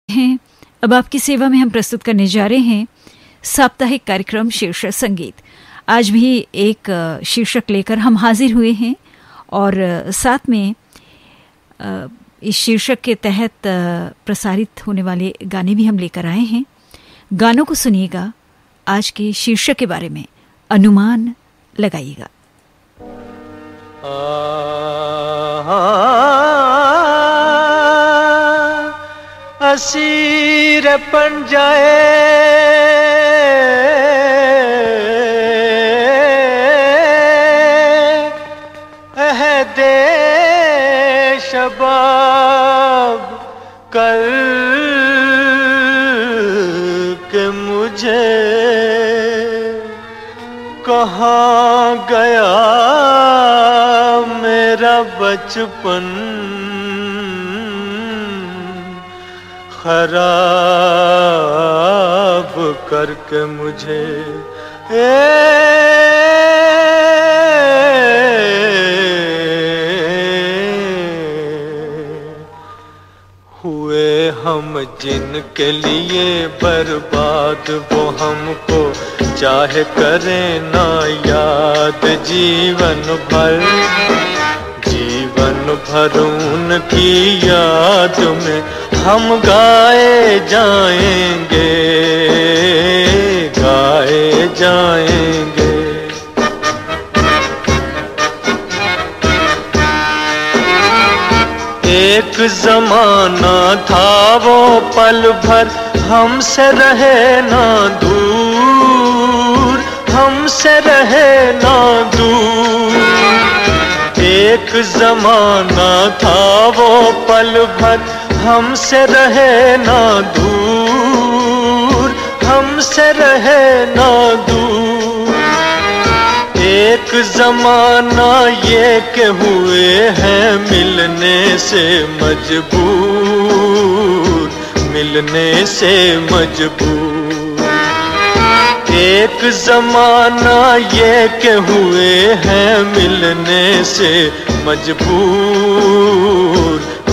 हैं। अब आपकी सेवा में हम प्रस्तुत करने जा रहे हैं साप्ताहिक कार्यक्रम शीर्षक संगीत। आज भी एक शीर्षक लेकर हम हाजिर हुए हैं और साथ में इस शीर्षक के तहत प्रसारित होने वाले गाने भी हम लेकर आए हैं। गानों को सुनिएगा, आज के शीर्षक के बारे में अनुमान लगाइएगा। असीर बन जाए अहदे शबाब कर के मुझे कहाँ गया मेरा बचपन, खराब करके मुझे हुए हम जिनके लिए बर्बाद, वो हमको चाहे करें ना याद जीवन भर, जीवन भर उनकी याद में हम गाए जाएंगे, गाए जाएंगे। एक जमाना था वो पल भर हमसे रहे ना दूर, हमसे रहे ना दूर। एक जमाना था वो पल भर हमसे रहे ना दूर, हमसे रहे ना दूर। एक जमाना ये के हुए हैं मिलने से मजबूर, मिलने से मजबूर। एक जमाना ये के हुए हैं मिलने से मजबूर,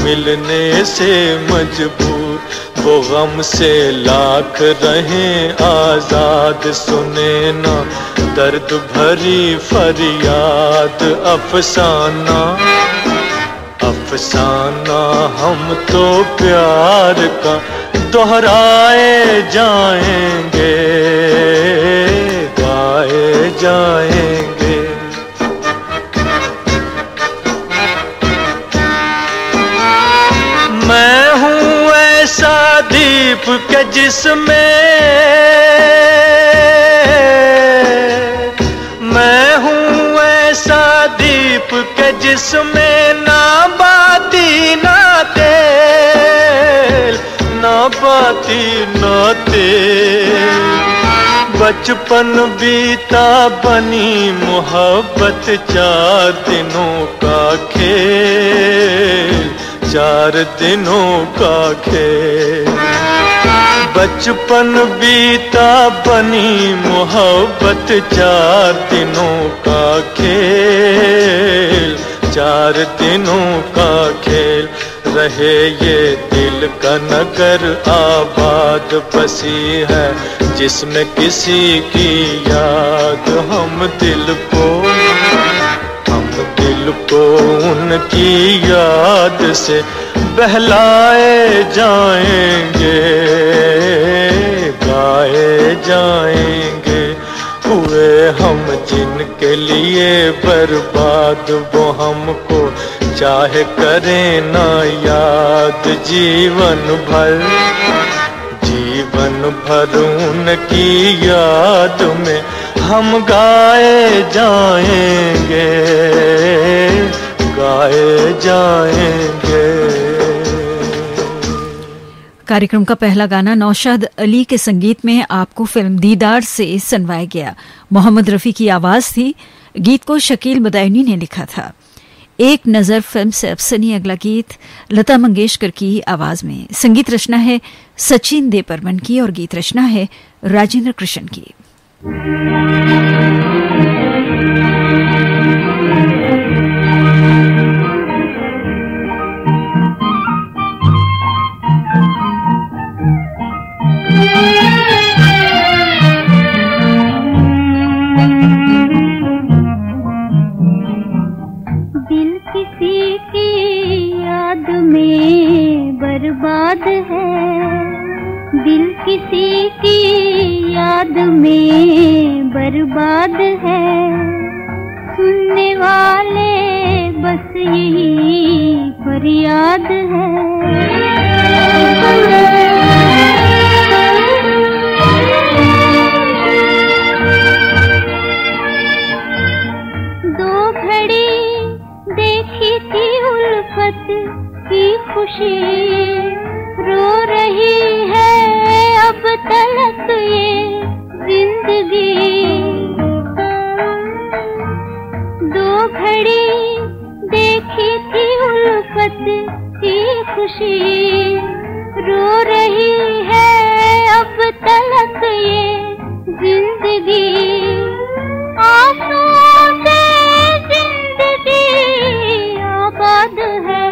मिलने से मजबूर। वो गम से लाख रहें आजाद, सुने ना दर्द भरी फरियाद। अफसाना अफसाना हम तो प्यार का दोहराए जाएंगे, गाए जाएंगे। मैं हूँ ऐसा दीप के जिसमें, मैं हूँ ऐसा दीप के जिसमें ना बाती ना तेल, ना बाती ना तेल। बचपन बीता बनी मोहब्बत, 4 दिनों का खेल, 4 दिनों का खेल। बचपन बीता बनी मोहब्बत, 4 दिनों का खेल, 4 दिनों का खेल। रहे ये दिल का नगर आबाद, बसी है जिसमें किसी की याद। हम दिल को उनकी याद से बहलाए जाएंगे, गाए जाएंगे। हुए हम जिनके लिए बर्बाद, वो हमको चाहे करें ना याद जीवन भर, जीवन भर उनकी याद में हम गाए जाएंगे, गाए जाएंगे। कार्यक्रम का पहला गाना नौशाद अली के संगीत में आपको फिल्म दीदार से सुनवाया गया। मोहम्मद रफी की आवाज थी। गीत को शकील मदायनी ने लिखा था। एक नजर फिल्म से अब सुनिए अगला गीत लता मंगेशकर की आवाज में। संगीत रचना है सचिन देबबर्मन की और गीत रचना है राजेंद्र कृष्ण की। बर्बाद है, दिल किसी की याद में बर्बाद है। सुनने वाले बस यही फरियाद है। दो घड़ी देखी थी उल्फत की खुशी, रो रही है अब तलक ये जिंदगी। दो घड़ी देखी थी उल्फत की खुशी, रो रही है अब तलक ये जिंदगी। आंसुओं से जिंदगी आबाद है,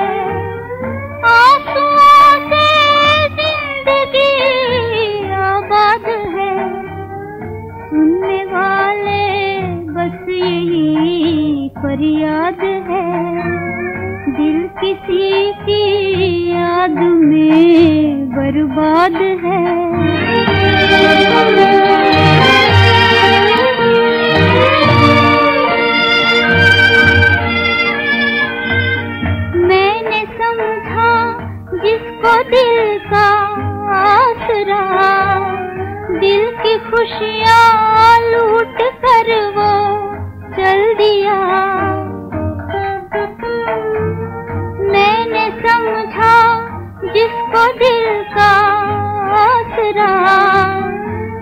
आंसुओं से जिंदगी आबाद है। सुनने वाले बस यही फरियाद है, दिल किसी की याद में बर्बाद है। जिसको दिल का आसरा, दिल की खुशियाँ लूट कर वो चल दिया। मैंने समझा जिसको दिल का आसरा,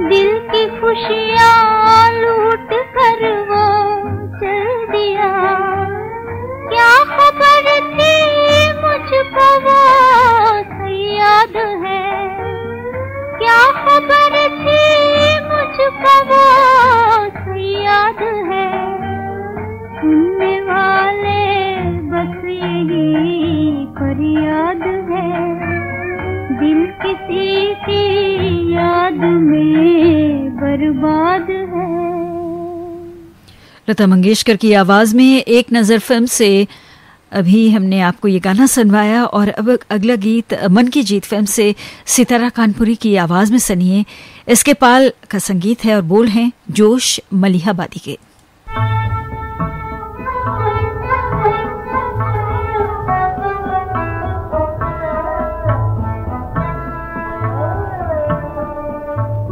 दिल की खुशियाँ लूट कर वो चल दिया। क्या खबर थी मुझको वो याद है, क्या खबर थी मुझको वो याद है। सुनने वाले बस यही फरियाद है, दिल किसी की याद में बर्बाद है। लता मंगेशकर की आवाज में एक नजर फिल्म से अभी हमने आपको ये गाना सुनवाया। और अब अगला गीत मन की जीत फिल्म से सितारा कानपुरी की आवाज में सुनिए। इसके पाल का संगीत है और बोल हैं जोश मलिहाबादी के।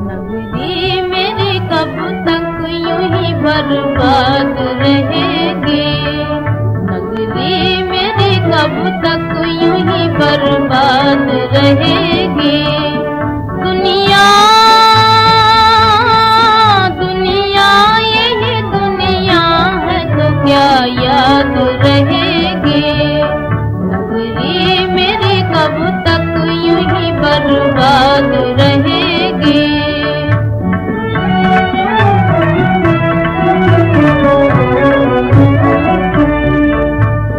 नगरी मेरी कब तक यूं ही बर्बाद रहेगी, नगरी मेरी कब तक यूं ही बर्बाद रहेगी। दुनिया दुनिया यही दुनिया है तो क्या याद रहेगी। नगरी मेरी कब तक यूं ही बर्बाद रहेगी।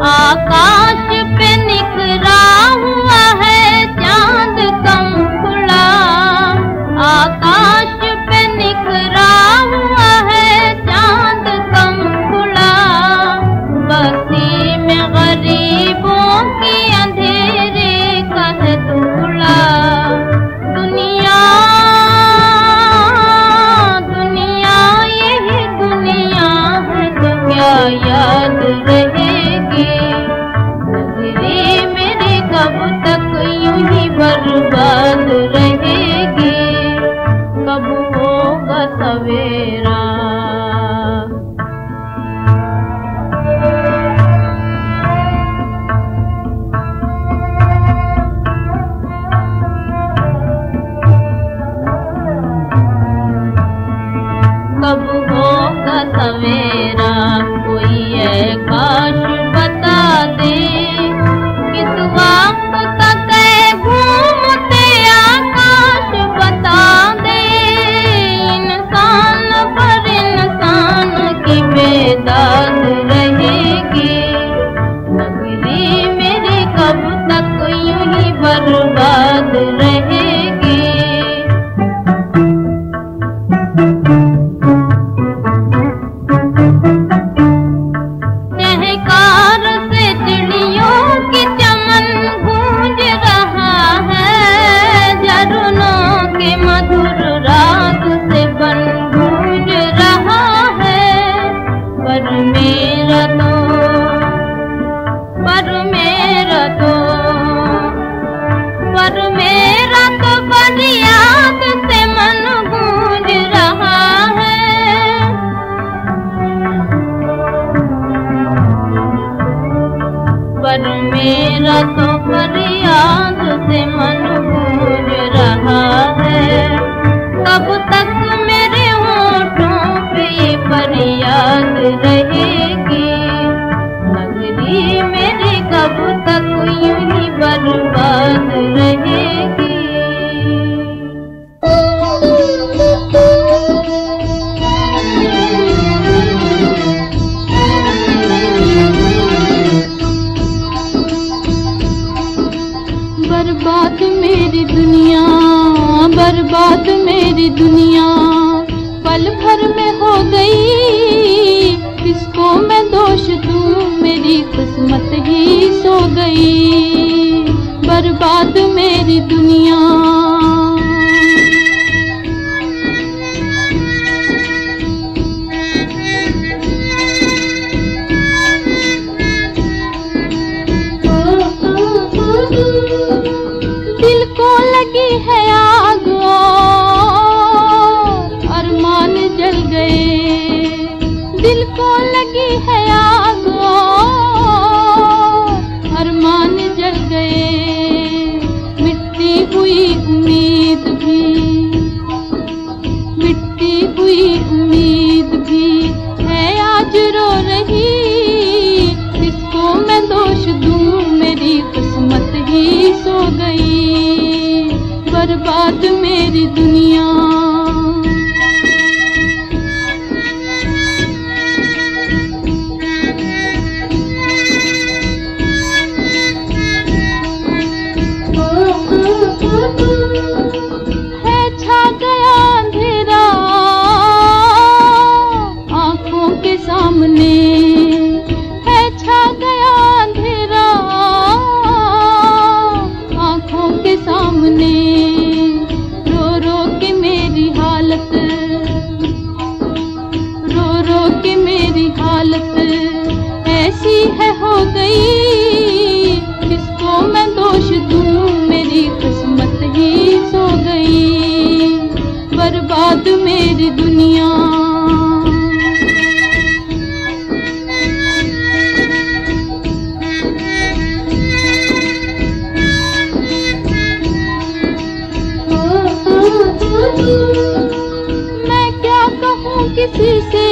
आकाश पे निखरा हुआ है चांद कम खुला, आकाश पे निखरा हुआ है चांद कम खुला। बस्ती में गरीबों की अंधेरे का है टुकड़ा। दुनिया दुनिया, बर्बाद मेरी दुनिया पल भर में हो गई। किसको मैं दोष दूं, मेरी किस्मत ही सो गई। बर्बाद मेरी दुनिया। दिल को लगी है आग और अरमान जल गए। दिल को लगी है आग और अरमान जल गए। मिटती हुई उम्मीद भी, मिटती हुई उम्मीद भी है आज रो रही। किसको मैं दोष दूं, मेरी किस्मत ही सो गई। बर्बाद मेरी दुनिया। है छा गया अंधेरा आंखों के सामने। है छा गया अंधेरा आंखों के सामने। रो रो के मेरी हालत, रो रो के मेरी हालत ऐसी है हो गई। किसको मैं दोष दूं, मेरी किस्मत ही सो गई। बर्बाद मेरी दुनिया। मैं क्या कहूँ किसी से,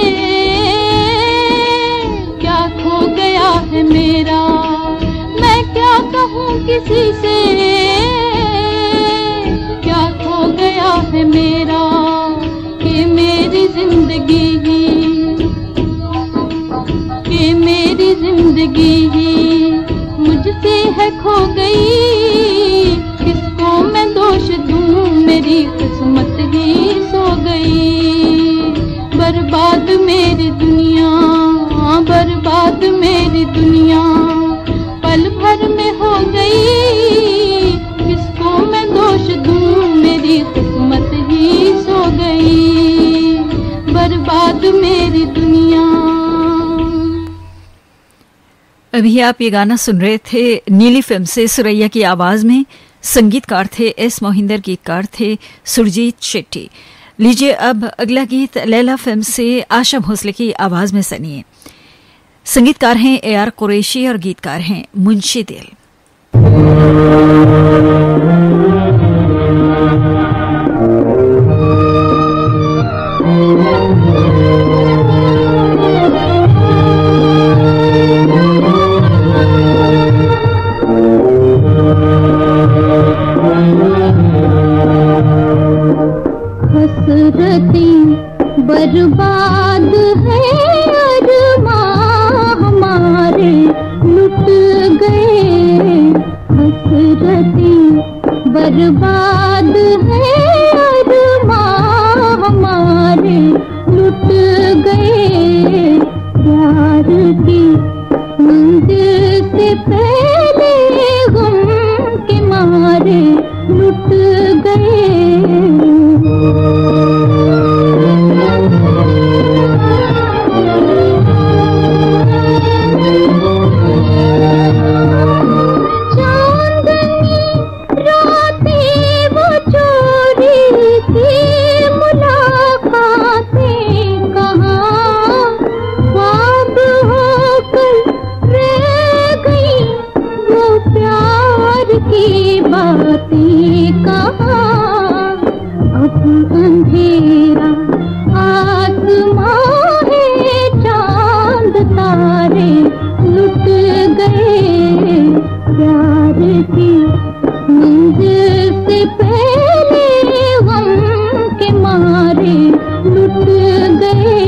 क्या खो गया है मेरा। मैं क्या कहूँ किसी से, क्या खो गया है मेरा। कि मेरी जिंदगी ही, कि मेरी जिंदगी ही मुझसे है खो गई। किसको मैं दोष दूं, मेरी किस्मत ही सो गई। बर्बाद मेरी दुनिया, बर्बाद मेरी दुनिया पल भर में हो गई। किसको मैं दोष दूं, मेरी किस्मत ही सो गई। बर्बाद मेरी दुनिया। अभी आप ये गाना सुन रहे थे नीली फिल्म से, सुरैया की आवाज में। संगीतकार थे एस मोहिंदर, गीतकार थे सुरजीत शेट्टी। लीजिए अब अगला गीत लैला फिल्म से आशा भोसले की आवाज में सुनिए। संगीतकार हैं AR कुरैशी और गीतकार हैं मुंशी दिल। हसरतें बर्बाद है अरमां हमारे लुट गए। हसरतें बर्बाद है अरमां हमारे लुट गए। प्यार की मंजिल से पहले गम के मारे लुट गए। अंधेरा आसमां है, चांद तारे लुट गए। प्यार की मंजिल से पहले गम के मारे लुट गए।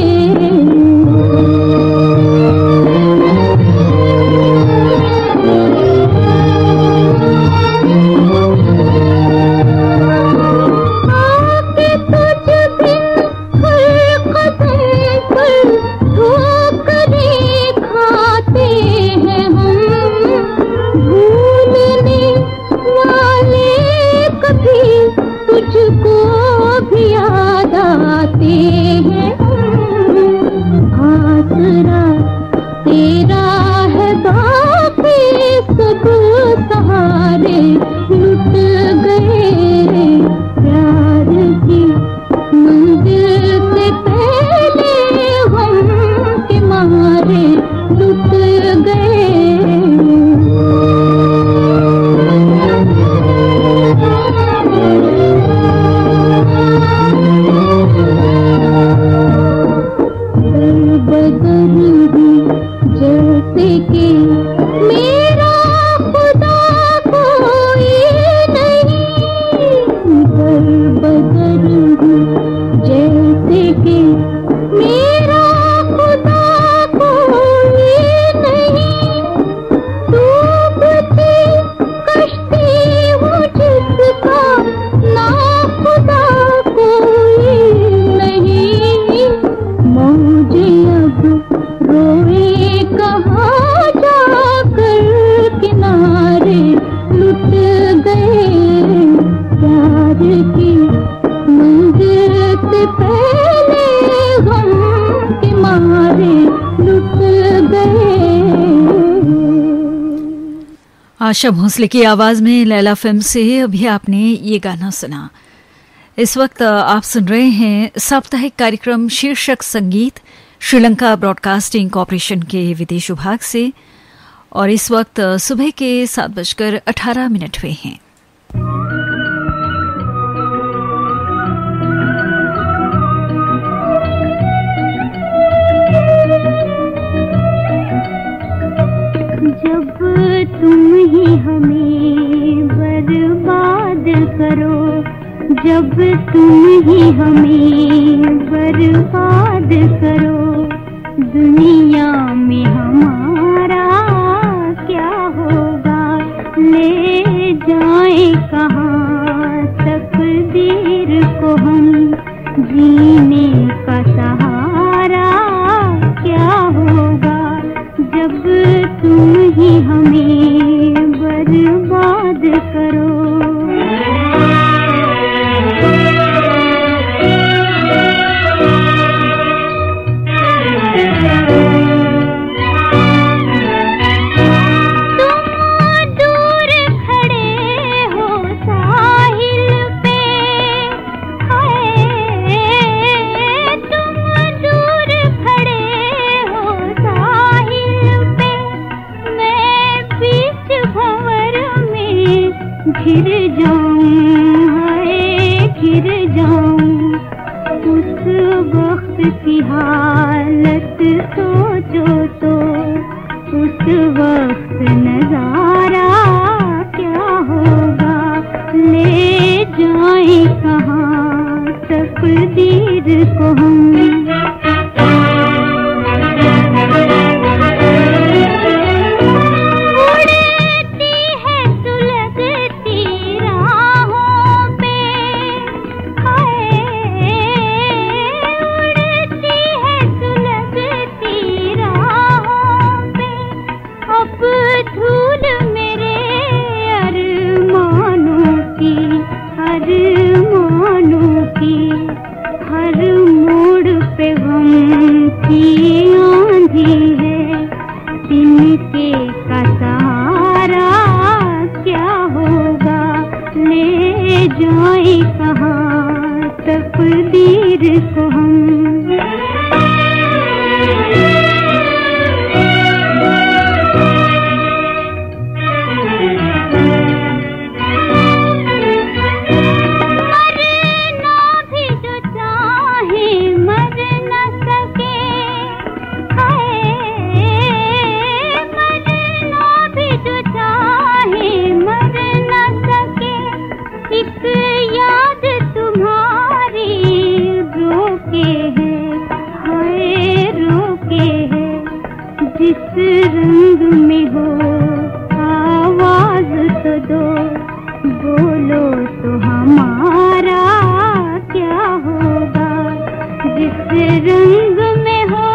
की मंजिल से पहले गम के मारे लुट गए। आशा भोसले की आवाज में लैला फिल्म से अभी आपने ये गाना सुना। इस वक्त आप सुन रहे हैं साप्ताहिक कार्यक्रम शीर्षक संगीत श्रीलंका ब्रॉडकास्टिंग कॉरपोरेशन के विदेश विभाग से, और इस वक्त सुबह के 7:18 हुए हैं। जब तुम ही हमें बर्बाद करो, जब तुम ही हमें बर्बाद करो, दुनिया में हमारा क्या होगा? ले जाए कहाँ तकदीर को हम, जीने का सहारा क्या होगा? जब तुम ही हमें बर्बाद करो। घिर जाऊं, उस वक्त की हालत सोचो तो, उस वक्त नजारा क्या होगा? ले जाए कहाँ तकदीर को हम। तकदीर को हम। रंग में हो आवाज तो दो, बोलो तो हमारा क्या होगा? जिस रंग में हो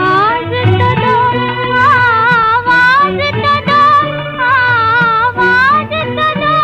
आवाज तो दो, आवाज तो दो, आवाज तो दो,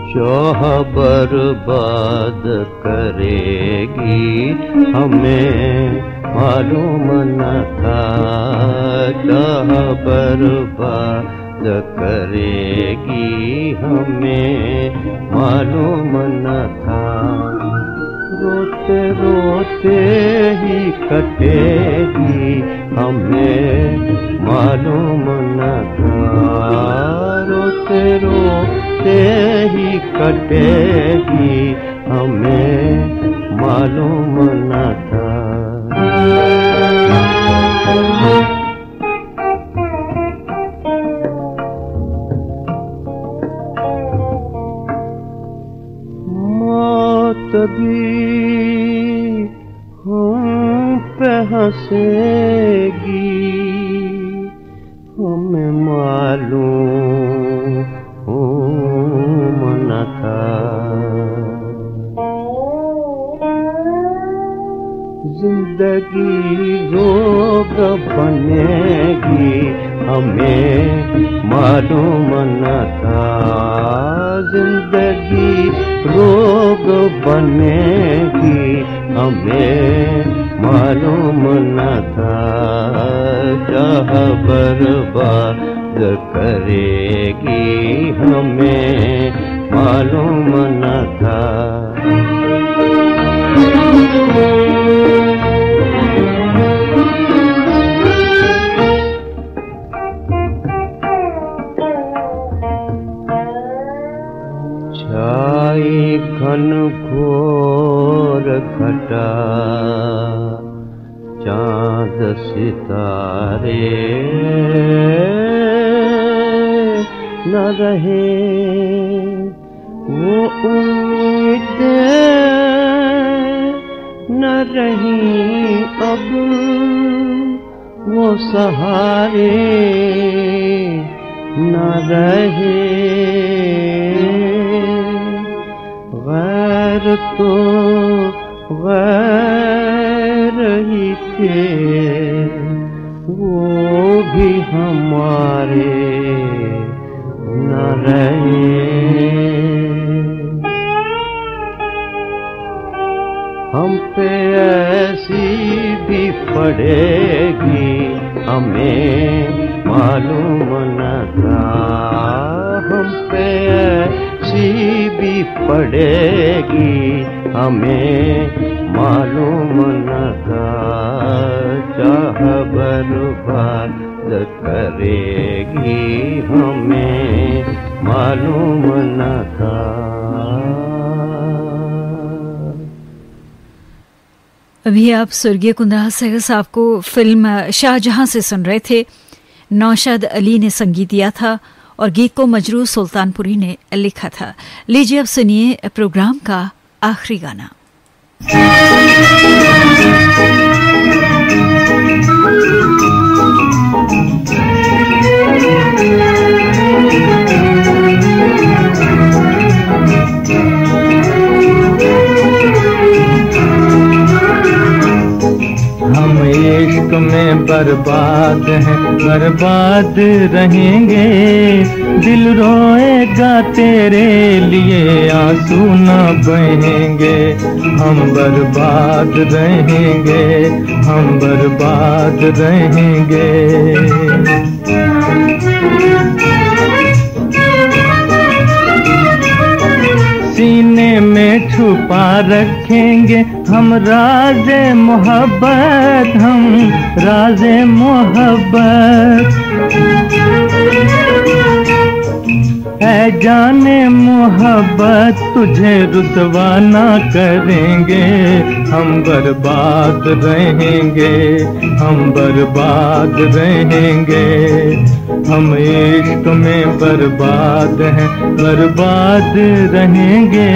चाह बर्बाद करेगी हमें मालूम न था, चाह बर्बाद करेगी हमें मालूम न था। रोते रोते ही कटेगी हमें मालूम न था, रोते रोते ही कटेगी हमें मालूम न था। मौत भी हम पे हंसेगी, बनेगी हमें मालूम न था। जिंदगी रोग बनेगी हमें मालूम न था। चाह बर्बाद करेगी हमें मालूम न था। छाई घन घोर घटा चांद सितारे न रहे वो उम्मीदें न रही अब वो सहारे न रहे। गैर तो गैर ही थे वो भी हमारे न रहे। हम पे ऐसी भी पड़ेगी हमें मालूम न था। हम पे ऐसी भी पड़ेगी हमें मालूम न था। चाह बर्बाद करेगी हमें मालूम न था। अभी आप स्वर्गीय कुंदरा सहगल साहब को फिल्म शाहजहां से सुन रहे थे। नौशाद अली ने संगीत दिया था और गीत को मजरूर सुल्तानपुरी ने लिखा था। लीजिए अब सुनिए प्रोग्राम का आखिरी गाना। हम इश्क में बर्बाद हैं, बर्बाद रहेंगे। दिल रोएगा तेरे लिए, आंसू न बहेंगे। हम बर्बाद रहेंगे, हम बर्बाद रहेंगे। सीने में छुपा रखेंगे हम राज़े मोहब्बत, हम राज़े मोहब्बत। ऐ जाने मोहब्बत तुझे रुसवा ना करेंगे। हम बर्बाद रहेंगे, हम बर्बाद रहेंगे। हम इश्क में बर्बाद हैं, बर्बाद रहेंगे।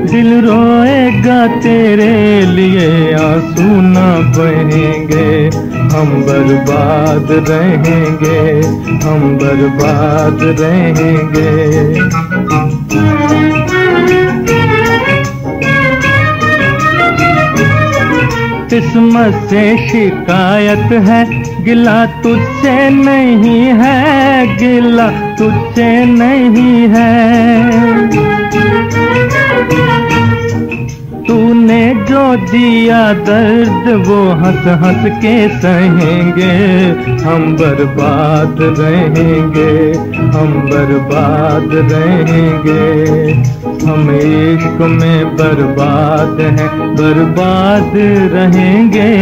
दिल रोएगा तेरे लिए, आंसू न बहेंगे। हम बर्बाद रहेंगे, हम बर्बाद रहेंगे। किस्मत से शिकायत है, गिला तुझसे नहीं है, गिला तुझसे नहीं है। तूने जो दिया दर्द वो हंस हंस के सहेंगे। हम बर्बाद रहेंगे, हम बर्बाद रहेंगे। हम इश्क में बर्बाद हैं, बर्बाद रहेंगे।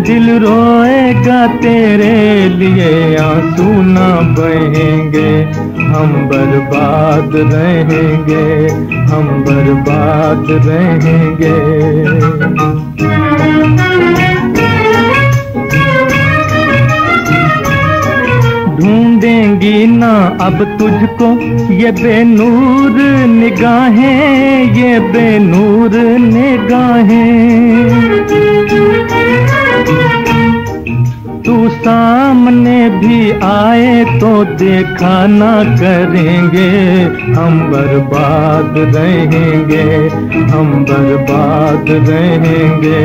दिल रोएगा तेरे लिए, आंसू ना बहेंगे। हम बर्बाद रहेंगे, हम बर्बाद रहेंगे। ढूंढेंगी ना अब तुझको ये बेनूर निगाहें, ये बेनूर निगाहें। तू सामने भी आए तो देखा ना करेंगे। हम बर्बाद रहेंगे, हम बर्बाद रहेंगे।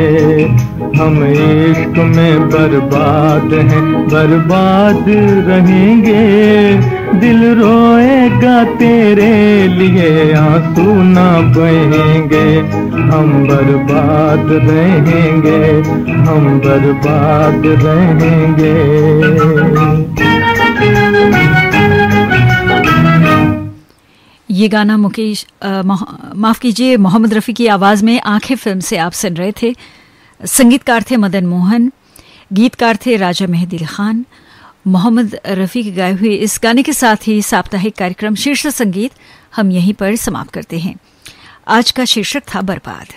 हम इश्क में बर्बाद हैं, बर्बाद रहेंगे। दिल रोएगा तेरे लिए, आंसू ना बहेंगे। हम बर्बाद रहेंगे, हम बर्बाद रहेंगे। ये गाना माफ कीजिए मोहम्मद रफ़ी की आवाज़ में आंखें फिल्म से आप सुन रहे थे। संगीतकार थे मदन मोहन, गीतकार थे राजा मेहदी खान। मोहम्मद रफ़ी के गाए हुए इस गाने के साथ ही साप्ताहिक कार्यक्रम शीर्षक संगीत हम यहीं पर समाप्त करते हैं। आज का शीर्षक था बर्बाद।